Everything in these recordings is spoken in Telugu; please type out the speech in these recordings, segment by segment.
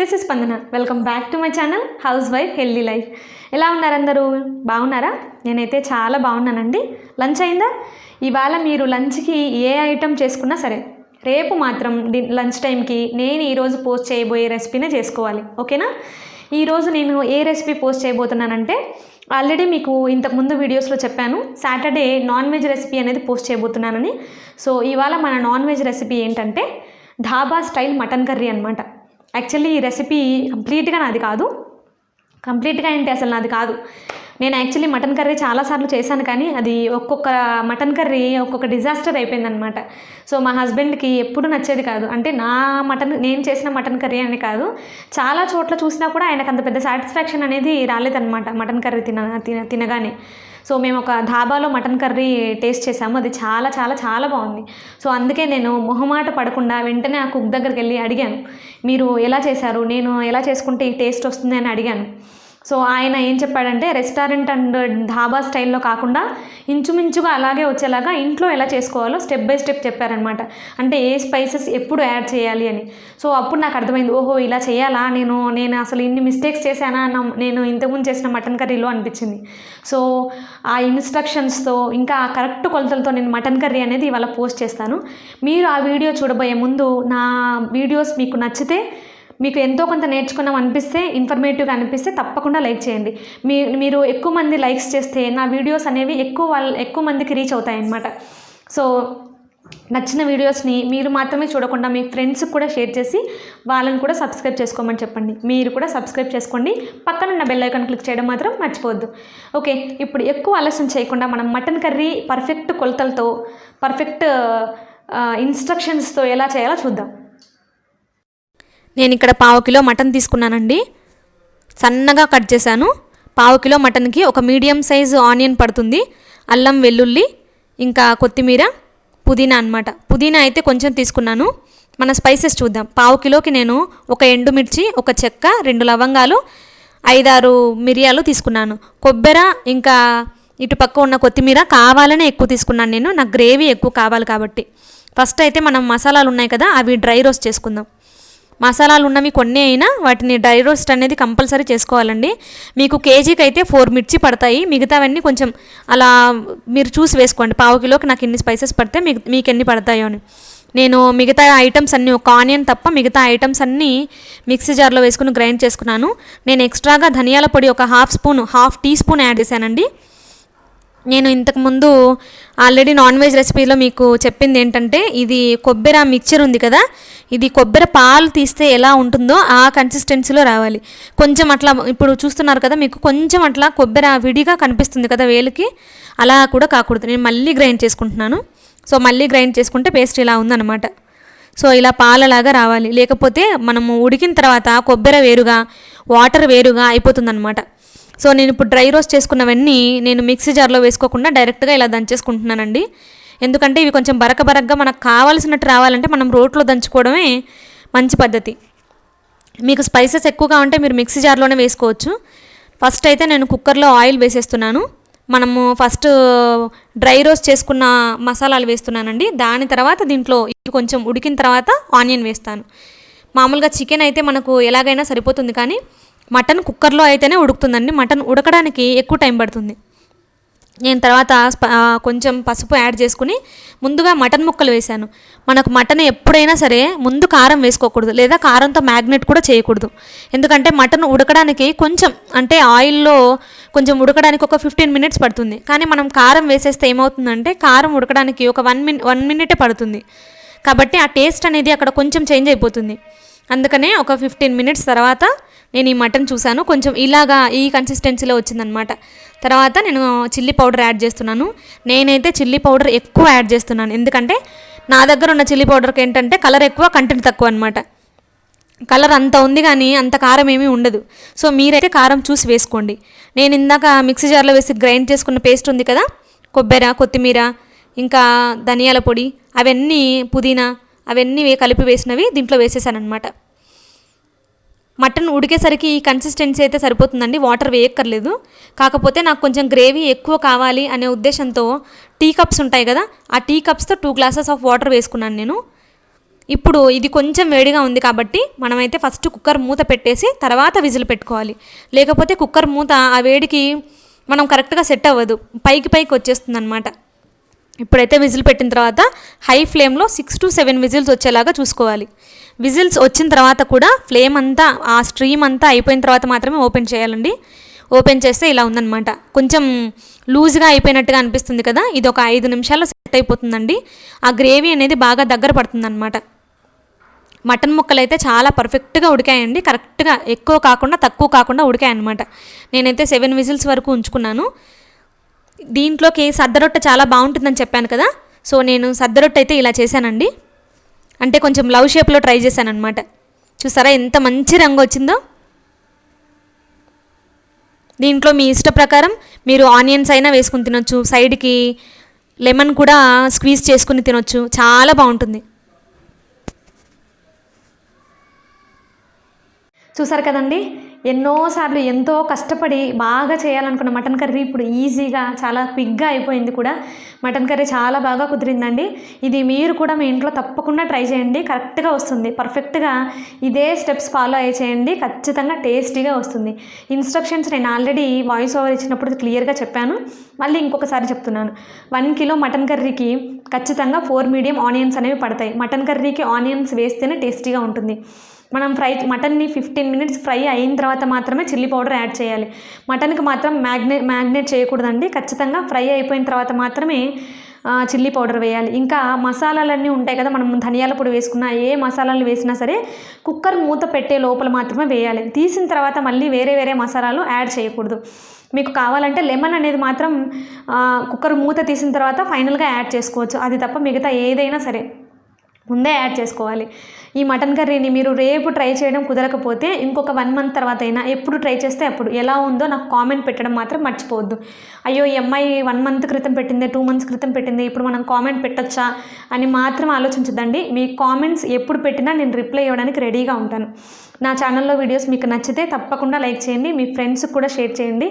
దిస్ ఇస్ స్పందన. Welcome back to my channel house wife healthy life. ఎలా ఉన్నారు అందరూ? బాగున్నారా? నేనైతే చాలా బాగున్నానండి. లంచ్ అయిందా? ఇవాళ మీరు లంచ్కి ఏ ఐటెం చేసుకున్నా సరే, రేపు మాత్రం లంచ్ టైంకి నేను ఈరోజు పోస్ట్ చేయబోయే రెసిపీనే చేసుకోవాలి, ఓకేనా? ఈరోజు నేను ఏ రెసిపీ పోస్ట్ చేయబోతున్నానంటే, ఆల్రెడీ మీకు ఇంతకుముందు వీడియోస్లో చెప్పాను, సాటర్డే నాన్ వెజ్ రెసిపీ అనేది పోస్ట్ చేయబోతున్నానని. సో ఇవాళ మన నాన్ వెజ్ రెసిపీ ఏంటంటే ధాబా స్టైల్ మటన్ కర్రీ అనమాట. యాక్చువల్లీ ఈ రెసిపీ కంప్లీట్గా నాది కాదు. కంప్లీట్గా ఏంటి, అసలు నాది కాదు. నేను యాక్చువల్లీ మటన్ కర్రీ చాలాసార్లు చేశాను, కానీ అది ఒక్కొక్క మటన్ కర్రీ ఒక్కొక్క డిజాస్టర్ అయిపోయిందనమాట. సో మా హస్బెండ్కి ఎప్పుడు నచ్చేది కాదు. అంటే నేను చేసిన మటన్ కర్రీ అని కాదు, చాలా చోట్ల చూసినా కూడా ఆయనకు అంత పెద్ద సాటిస్ఫాక్షన్ అనేది రాలేదన్నమాట మటన్ కర్రీ తినగానే. సో మేము ఒక ధాబాలో మటన్ కర్రీ టేస్ట్ చేసాము, అది చాలా చాలా చాలా బాగుంది. సో అందుకే నేను మొహమాట పడకుండా వెంటనే ఆ కుక్ దగ్గరికి వెళ్ళి అడిగాను, మీరు ఎలా చేశారు, నేను ఎలా చేసుకుంటే ఈ టేస్ట్ వస్తుంది అని అడిగాను. సో ఆయన ఏం చెప్పాడంటే, రెస్టారెంట్ అండ్ ధాబా స్టైల్లో కాకుండా ఇంచుమించుగా అలాగే వచ్చేలాగా ఇంట్లో ఎలా చేసుకోవాలో స్టెప్ బై స్టెప్ చెప్పారనమాట. అంటే ఏ స్పైసెస్ ఎప్పుడు యాడ్ చేయాలి అని. సో అప్పుడు నాకు అర్థమైంది, ఓహో ఇలా చేయాలా, నేను అసలు ఇన్ని మిస్టేక్స్ చేశానా నేను ఇంతకుముందు చేసిన మటన్ కర్రీలో అనిపించింది. సో ఆ ఇన్స్ట్రక్షన్స్తో ఇంకా ఆ కరెక్ట్ కొలతలతో నేను మటన్ కర్రీ అనేది ఇవాళ పోస్ట్ చేస్తాను. మీరు ఆ వీడియో చూడబోయే ముందు నా వీడియోస్ మీకు నచ్చితే, మీకు ఎంతో కొంత నేర్చుకున్నాం అనిపిస్తే, ఇన్ఫర్మేటివ్గా అనిపిస్తే తప్పకుండా లైక్ చేయండి. మీరు ఎక్కువ మంది లైక్స్ చేస్తే నా వీడియోస్ అనేవి ఎక్కువ మందికి రీచ్ అవుతాయన్నమాట. సో నచ్చిన వీడియోస్ని మీరు మాత్రమే చూడకుండా మీ ఫ్రెండ్స్కి కూడా షేర్ చేసి వాళ్ళని కూడా సబ్స్క్రైబ్ చేసుకోమని చెప్పండి. మీరు కూడా సబ్స్క్రైబ్ చేసుకోండి, పక్కనున్న బెల్ ఐకాన్ క్లిక్ చేయడం మాత్రం మర్చిపోవద్దు. ఓకే, ఇప్పుడు ఎక్కువ ఆలస్యం చేయకుండా మనం మటన్ కర్రీ పర్ఫెక్ట్ కొలతలతో, పర్ఫెక్ట్ ఇన్స్ట్రక్షన్స్తో ఎలా చేయాలో చూద్దాం. నేను ఇక్కడ 1/2 కిలో మటన్ తీసుకున్నానండి, సన్నగా కట్ చేశాను. 1/2 కిలో మటన్కి ఒక మీడియం సైజు ఆనియన్ పడుతుంది, అల్లం వెల్లుల్లి, ఇంకా కొత్తిమీర, పుదీనా అన్నమాట. పుదీనా అయితే కొంచెం తీసుకున్నాను. మన స్పైసెస్ చూద్దాం. 1/2 కిలోకి నేను ఒక ఎండుమిర్చి, ఒక చెక్క, 2 లవంగాలు, 5-6 మిరియాలు తీసుకున్నాను. కొబ్బరి ఇంకా ఇటు పక్క ఉన్న కొత్తిమీర కావాలనే ఎక్కువ తీసుకున్నాను నేను, నాకు గ్రేవీ ఎక్కువ కావాలి కాబట్టి. ఫస్ట్ అయితే మనం మసాలాలు ఉన్నాయి కదా, అవి డ్రై రోస్ట్ చేసుకుందాం. మసాలాలు ఉన్నవి కొన్ని అయినా వాటిని డ్రై రోస్ట్ అనేది కంపల్సరీ చేసుకోవాలండి. మీకు కేజీకి అయితే 4 మిర్చి పడతాయి, మిగతావన్నీ కొంచెం అలా మీరు చూసి వేసుకోండి. 1/2 కిలోకి నాకు ఎన్ని స్పైసెస్ పడితే మీకు ఎన్ని పడతాయో అని. నేను మిగతా ఐటమ్స్ అన్నీ, ఒక ఆనియన్ తప్ప మిగతా ఐటమ్స్ అన్నీ మిక్సీ జార్లో వేసుకుని గ్రైండ్ చేసుకున్నాను. నేను ఎక్స్ట్రాగా ధనియాల పొడి ఒక హాఫ్ టీ స్పూన్ యాడ్ చేశానండి. నేను ఇంతకుముందు ఆల్రెడీ నాన్ వెజ్ రెసిపీలో మీకు చెప్పింది ఏంటంటే, ఇది కొబ్బరి మిక్చర్ ఉంది కదా, ఇది కొబ్బరి పాలు తీస్తే ఎలా ఉంటుందో ఆ కన్సిస్టెన్సీలో రావాలి. కొంచెం అట్లా ఇప్పుడు చూస్తున్నారు కదా, మీకు కొంచెం అట్లా కొబ్బరి విడిగా కనిపిస్తుంది కదా వేలుకి, అలా కూడా కాకూడదు. నేను మళ్ళీ గ్రైండ్ చేసుకుంటున్నాను. సో మళ్ళీ గ్రైండ్ చేసుకుంటే పేస్ట్ ఇలా ఉందన్నమాట. సో ఇలా పాలలాగా రావాలి, లేకపోతే మనము ఉడికిన తర్వాత కొబ్బరి వేరుగా, వాటర్ వేరుగా అయిపోతుందన్నమాట. సో నేను ఇప్పుడు డ్రై రోస్ట్ చేసుకున్నవన్నీ నేను మిక్సీ జార్లో వేసుకోకుండా డైరెక్ట్గా ఇలా దంచేసుకుంటున్నానండి. ఎందుకంటే ఇవి కొంచెం బరకగా మనకు కావాల్సినట్టు రావాలంటే మనం రోట్లో దంచుకోవడమే మంచి పద్ధతి. మీకు స్పైసెస్ ఎక్కువగా ఉంటే మీరు మిక్సీ జార్లోనే వేసుకోవచ్చు. ఫస్ట్ అయితే నేను కుక్కర్లో ఆయిల్ వేసేస్తున్నాను. మనము ఫస్ట్ డ్రై రోస్ట్ చేసుకున్న మసాలాలు వేస్తున్నానండి. దాని తర్వాత దీంట్లో కొంచెం ఉడికిన తర్వాత ఆనియన్ వేస్తాను. మామూలుగా చికెన్ అయితే మనకు ఎలాగైనా సరిపోతుంది, కానీ మటన్ కుక్కర్లో అయితేనే ఉడుకుతుందండి. మటన్ ఉడకడానికి ఎక్కువ టైం పడుతుంది. నేను తర్వాత కొంచెం పసుపు యాడ్ చేసుకుని ముందుగా మటన్ ముక్కలు వేశాను. మనకు మటన్ ఎప్పుడైనా సరే ముందు కారం వేసుకోకూడదు, లేదా కారంతో మ్యాగ్నెట్ కూడా చేయకూడదు. ఎందుకంటే మటన్ ఉడకడానికి కొంచెం, అంటే ఆయిల్లో కొంచెం ఉడకడానికి ఒక 15 మినిట్స్ పడుతుంది. కానీ మనం కారం వేసేస్తే ఏమవుతుందంటే, కారం ఉడకడానికి ఒక 1 మినిటే పడుతుంది. కాబట్టి ఆ టేస్ట్ అనేది అక్కడ కొంచెం చేంజ్ అయిపోతుంది. అందుకనే ఒక 15 మినిట్స్ తర్వాత నేను ఈ మటన్ చూశాను, కొంచెం ఇలాగా ఈ కన్సిస్టెన్సీలో వచ్చిందనమాట. తర్వాత నేను చిల్లీ పౌడర్ యాడ్ చేస్తున్నాను. నేనైతే చిల్లీ పౌడర్ ఎక్కువ యాడ్ చేస్తున్నాను, ఎందుకంటే నా దగ్గర ఉన్న చిల్లీ పౌడర్కి ఏంటంటే కలర్ ఎక్కువ, కంటెంట్ తక్కువ అనమాట. కలర్ అంత ఉంది కానీ అంత కారం ఏమీ ఉండదు. సో మీరైతే కారం చూసి వేసుకోండి. నేను ఇందాక మిక్సీ జార్లో వేసి గ్రైండ్ చేసుకున్న పేస్ట్ ఉంది కదా, కొబ్బరి, కొత్తిమీర, ఇంకా ధనియాల పొడి, అవన్నీ, పుదీనా, అవన్నీ కలిపి వేసినవి దీంట్లో వేసేసాను అనమాట. మటన్ ఉడికేసరికి ఈ కన్సిస్టెన్సీ అయితే సరిపోతుందండి, వాటర్ వేయక్కర్లేదు. కాకపోతే నాకు కొంచెం గ్రేవీ ఎక్కువ కావాలి అనే ఉద్దేశంతో టీ కప్స్ ఉంటాయి కదా, ఆ టీ కప్స్తో 2 గ్లాసెస్ ఆఫ్ వాటర్ వేసుకున్నాను నేను. ఇప్పుడు ఇది కొంచెం వేడిగా ఉంది కాబట్టి మనమైతే ఫస్ట్ కుక్కర్ మూత పెట్టేసి తర్వాత విజిల్ పెట్టుకోవాలి. లేకపోతే కుక్కర్ మూత ఆ వేడికి మనం కరెక్ట్గా సెట్ అవ్వదు, పైకి వచ్చేస్తుంది అనమాట. ఇప్పుడైతే విజిల్ పెట్టిన తర్వాత హై ఫ్లేమ్లో 6 to 7 విజిల్స్ వచ్చేలాగా చూసుకోవాలి. విజిల్స్ వచ్చిన తర్వాత కూడా ఫ్లేమ్ అంతా ఆ స్ట్రీమ్ అంతా అయిపోయిన తర్వాత మాత్రమే ఓపెన్ చేయాలండి. ఓపెన్ చేస్తే ఇలా ఉందన్నమాట. కొంచెం లూజ్గా అయిపోయినట్టుగా అనిపిస్తుంది కదా, ఇది ఒక 5 నిమిషాల్లో సెట్ అయిపోతుందండి. ఆ గ్రేవీ అనేది బాగా దగ్గర పడుతుందన్నమాట. మటన్ ముక్కలు అయితే చాలా పర్ఫెక్ట్గా ఉడికాయండి, కరెక్ట్గా ఎక్కువ కాకుండా తక్కువ కాకుండా ఉడికాయన్నమాట. నేనైతే 7 విజిల్స్ వరకు ఉంచుకున్నాను. దీంట్లోకి సద్దరొట్టె చాలా బాగుంటుందని చెప్పాను కదా, సో నేను సద్దరొట్టె అయితే ఇలా చేశానండి. అంటే కొంచెం లవ్ షేప్లో ట్రై చేశాను అనమాట. చూసారా ఎంత మంచి రంగు వచ్చిందో. దీంట్లో మీ ఇష్ట ప్రకారం మీరు ఆనియన్స్ అయినా వేసుకుని తినొచ్చు, సైడ్కి లెమన్ కూడా స్క్వీజ్ చేసుకుని తినొచ్చు, చాలా బాగుంటుంది. చూసారు కదండి, ఎన్నోసార్లు ఎంతో కష్టపడి బాగా చేయాలనుకున్న మటన్ కర్రీ ఇప్పుడు ఈజీగా చాలా క్విక్గా అయిపోయింది కూడా. మటన్ కర్రీ చాలా బాగా కుదిరిందండి. ఇది మీరు కూడా మీ ఇంట్లో తప్పకుండా ట్రై చేయండి, కరెక్ట్గా వస్తుంది. పర్ఫెక్ట్గా ఇదే స్టెప్స్ ఫాలో అయ్యి చేయండి, ఖచ్చితంగా టేస్టీగా వస్తుంది. ఇన్స్ట్రక్షన్స్ నేను ఆల్రెడీ వాయిస్ ఓవర్ ఇచ్చినప్పుడు క్లియర్గా చెప్పాను, మళ్ళీ ఇంకొకసారి చెప్తున్నాను. 1 కిలో మటన్ కర్రీకి ఖచ్చితంగా 4 మీడియం ఆనియన్స్ అనేవి పడతాయి. మటన్ కర్రీకి ఆనియన్స్ వేస్తేనే టేస్టీగా ఉంటుంది. మనం మటన్ని 15 మినిట్స్ ఫ్రై అయిన తర్వాత మాత్రమే చిల్లీ పౌడర్ యాడ్ చేయాలి. మటన్కి మాత్రం మ్యాగ్నేట్ చేయకూడదండి, ఖచ్చితంగా ఫ్రై అయిపోయిన తర్వాత మాత్రమే చిల్లీ పౌడర్ వేయాలి. ఇంకా మసాలాలన్నీ ఉంటాయి కదా, మనం ధనియాల పొడి వేసుకున్నా ఏ మసాలాలు వేసినా సరే కుక్కర్ మూత పెట్టే లోపల మాత్రమే వేయాలి. తీసిన తర్వాత మళ్ళీ వేరే మసాలాలు యాడ్ చేయకూడదు. మీకు కావాలంటే లెమన్ అనేది మాత్రం కుక్కర్ మూత తీసిన తర్వాత ఫైనల్గా యాడ్ చేసుకోవచ్చు, అది తప్ప మిగతా ఏదైనా సరే ముందే యాడ్ చేసుకోవాలి. ఈ మటన్ కర్రీని మీరు రేపు ట్రై చేయడం కుదరకపోతే ఇంకొక 1 మంత్ తర్వాత అయినా ఎప్పుడు ట్రై చేస్తే అప్పుడు ఎలా ఉందో నాకు కామెంట్ పెట్టడం మాత్రం మర్చిపోవద్దు. అయ్యో ఈ అమ్మాయి 1 మంత్ క్రితం పెట్టింది, 2 మంత్స్ క్రితం పెట్టింది, ఇప్పుడు మనం కామెంట్ పెట్టొచ్చా అని మాత్రం ఆలోచించద్దండి. మీ కామెంట్స్ ఎప్పుడు పెట్టినా నేను రిప్లై ఇవ్వడానికి రెడీగా ఉంటాను. నా ఛానల్లో వీడియోస్ మీకు నచ్చితే తప్పకుండా లైక్ చేయండి, మీ ఫ్రెండ్స్కి కూడా షేర్ చేయండి,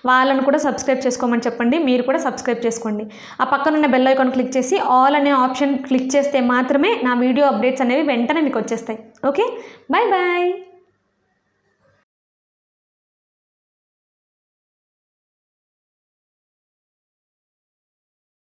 వాళ్ళను కూడా సబ్స్క్రైబ్ చేసుకోమని చెప్పండి, మీరు కూడా సబ్స్క్రైబ్ చేసుకోండి. ఆ పక్కనున్న బెల్ ఐకాన్ క్లిక్ చేసి ఆల్ అనే ఆప్షన్ క్లిక్ చేస్తే మాత్రమే నా వీడియో అప్డేట్స్ అనేవి వెంటనే మీకు వచ్చేస్తాయి. Okay, bye bye.